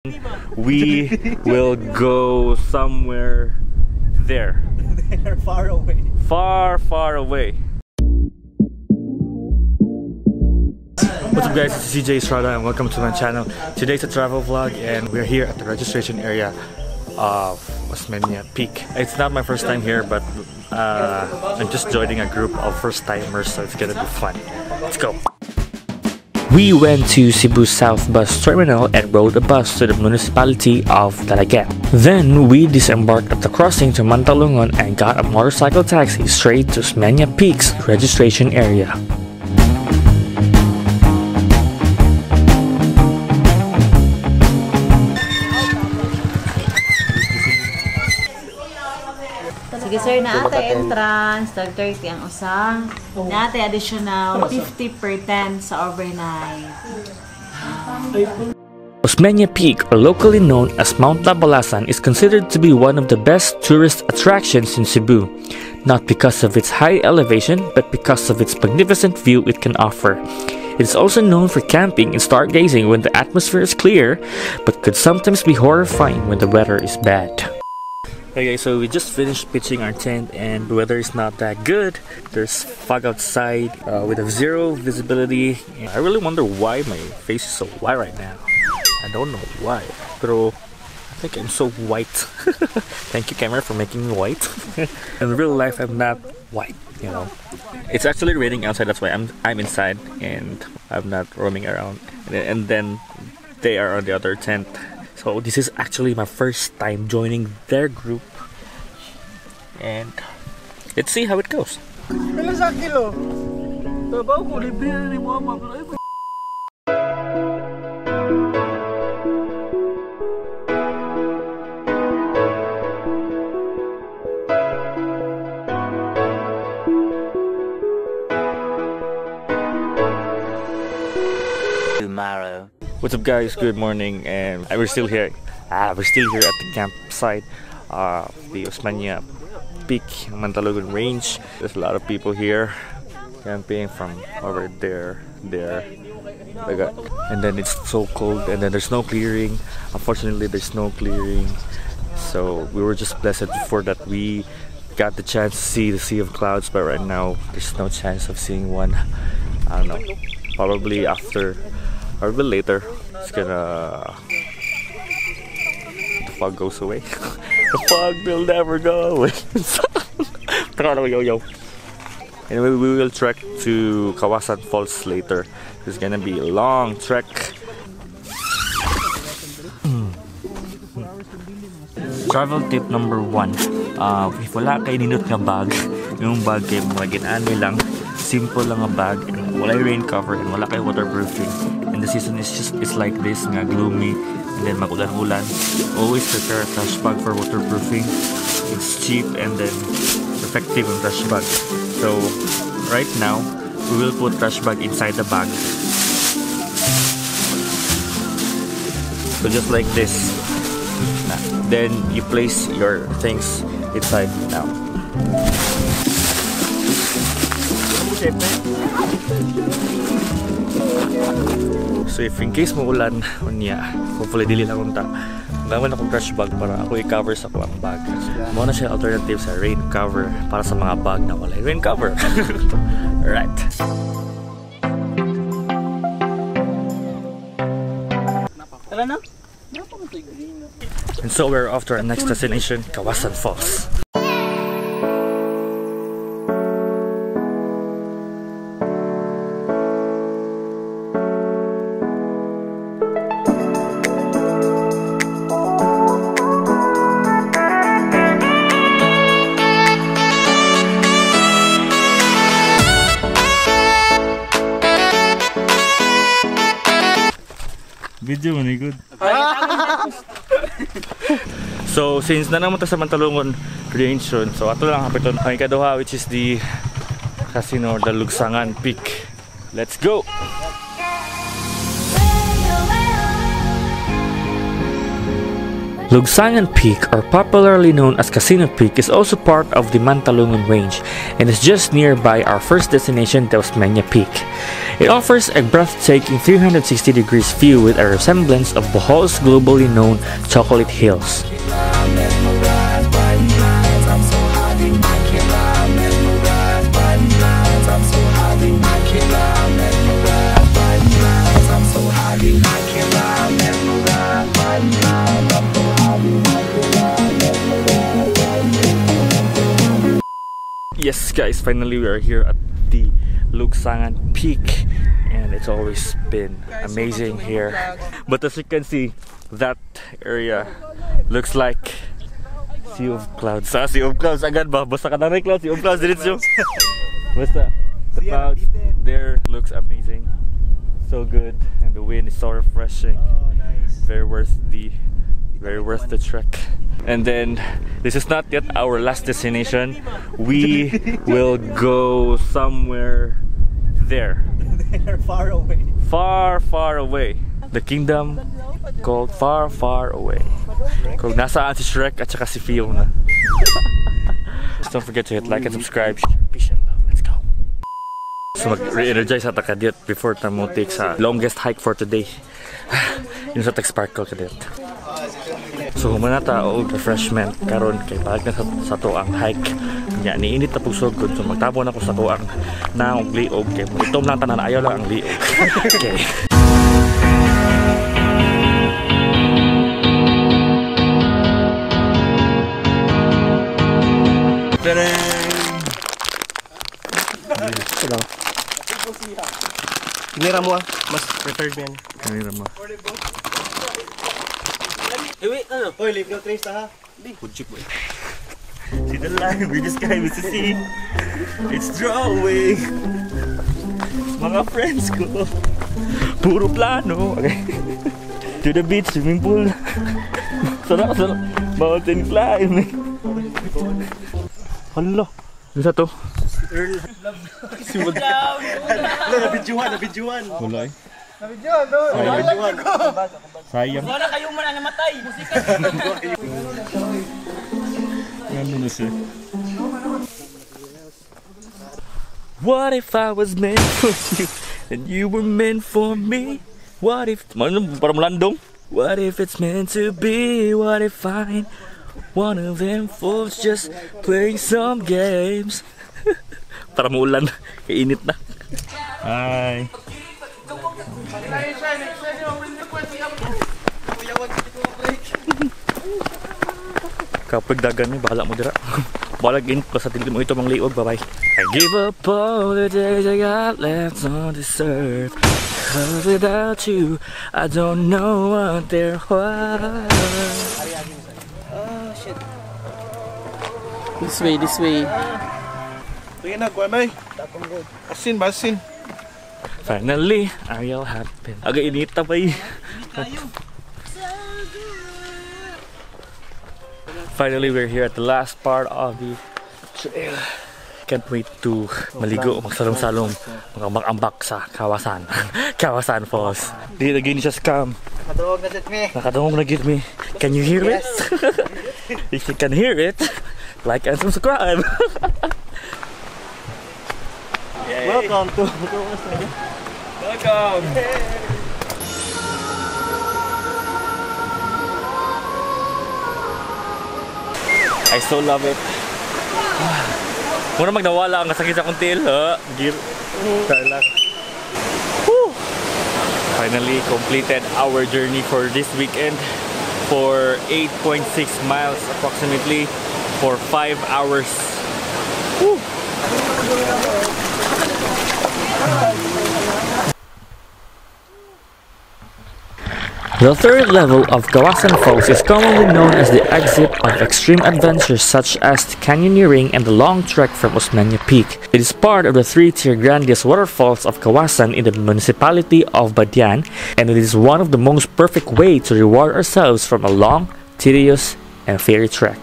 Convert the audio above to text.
We will go somewhere there. They're far away. Far away. What's up guys, it's CJ Estrada and welcome to my channel. Today's a travel vlog and we're here at the registration area of Osmeña Peak. It's not my first time here, but I'm just joining a group of first timers, so it's gonna be fun. Let's go! We went to Cebu South Bus Terminal and rode a bus to the municipality of Dalaguete. Then we disembarked at the crossing to Mantalongon and got a motorcycle taxi straight to Osmeña Peak's registration area. Sige sir, naate entrance, 30 ang usang. Naate additional 50 per 10 sa overnight. Osmeña Peak, or locally known as Mount Poblacion, is considered to be one of the best tourist attractions in Cebu. Not because of its high elevation, but because of its magnificent view it can offer. It is also known for camping and stargazing when the atmosphere is clear, but could sometimes be horrifying when the weather is bad. Hey guys, so we just finished pitching our tent and the weather is not that good. There's fog outside with a zero visibility. I really wonder why my face is so white right now. I don't know why, pero I think I'm so white. Thank you camera for making me white. In real life I'm not white, you know. It's actually raining outside, that's why I'm inside and I'm not roaming around. And then they are on the other tent. So this is actually my first time joining their group and let's see how it goes. Tomorrow. What's up guys, good morning, and we're still here at the campsite of the Osmeña Peak, Mantolongon Range. There's a lot of people here camping from over there, and then it's so cold and then there's no clearing. Unfortunately there's no clearing, so we were just blessed before that we got the chance to see the sea of clouds, but right now there's no chance of seeing one. I don't know, probably after or a bit later, it's gonna... the fog goes away. The fog will never go away. Anyway, we will trek to Kawasan Falls later. It's gonna be a long trek. Travel tip number 1. If wala kay ninot nga bag, yung bag kay mga ginani lang, simple lang nga bag, and wala rain cover, and wala kay waterproofing. And the season is it's like this, nga gloomy, and then magulan-ulan. Always prepare a trash bag for waterproofing. It's cheap and then effective on trash bag. So right now, we will put trash bag inside the bag. So just like this. Then you place your things inside now. So if in case maulan unya, hopefully dili lang unta, gawan akong trash bag para ako i-cover sa akong bag. Mo na siya alternative sa rain cover para sa mga bag na wala rain cover. Right. And so we're off to our next destination, Kawasan Falls. Video mo ni good. So since na naman sa Mantalongon Ranges, so ato lang hapiton ang ikaduha, which is the casino, the Lugsangan Peak. Let's go. Lugsangan Peak, or popularly known as Casino Peak, is also part of the Mantolongon Range and is just nearby our first destination, the Osmeña Peak. It offers a breathtaking 360 degrees view with a resemblance of Bohol's globally known Chocolate Hills. Yes guys, finally we are here at the Lugsangan Peak and it's always been amazing here. But as you can see, that area looks like sea of clouds. Sea of clouds agad ba? Basta ka na rin clouds, sea of clouds diretso. Basta the clouds there looks amazing. So good and the wind is so refreshing. Very worth the trek. And then this is not yet our last destination. We will go somewhere there. They're far away. Far away. The kingdom called far away. Kung nasaan si Shrek at saka si Fiona. Just don't forget to hit like and subscribe. Peace and love. Let's go. So mag-re-energize at kadit before tamo take sa longest hike for today. Yung sa Sparkle kadit. So humanata o refreshment karon kay balik na sa to ang hike. Nya niinit na pusog gud so magtabon ako sa to ang naong liog kay itom lang tanan ayaw lang ang liog. Okay. Kinira mo mas preferred man. Kanira mo. Wait, ano? Oy, leave no trace ha. Di, kudjik boy. See the line, we just came to see. It's drawing. Mga friends ko. Puro plano. Okay. To the beach, swimming pool. Sarap. Mountain climbing. Hala. Ano sa to? Earl. Nabidjuhan. Wala eh. Nabidjuhan. Sayang. Wala kayong namatay. What if I was meant for you and you were meant for me? What if para melandong? What if it's meant to be? What if I'm one of them fools just playing some games? Para muulan, kainit na. Hi. Kapag dagan mo, bahala mo dira. Balag in pa sa tilim mo ito mga liog, bye-bye. I give up all the days I got left on this earth, 'cause without you, I don't know what there was. Oh shit. This way. Tingin na, kuha na eh. Basin. Finally, Ariel happened. Aga inita pa eh. Finally, we're here at the last part of the trail. Can't wait to maligo, magsalom-salom, mag-ambak sa Kawasan. Kawasan Falls. Di na gini siya scam. Nakadungog na git me. Can you hear it? If you can hear it, like and subscribe. Welcome to Welcome. I so love it. Muna magnawala ang sakit sa kuntil, ha? Gear. Lang. Finally completed our journey for this weekend for 8.6 miles approximately for 5 hours. Woo. The third level of Kawasan Falls is commonly known as the exit of extreme adventures such as the canyoneering and the long trek from Osmeña Peak. It is part of the three-tier grandiose waterfalls of Kawasan in the municipality of Badian, and it is one of the most perfect ways to reward ourselves from a long, tedious, and fairy trek.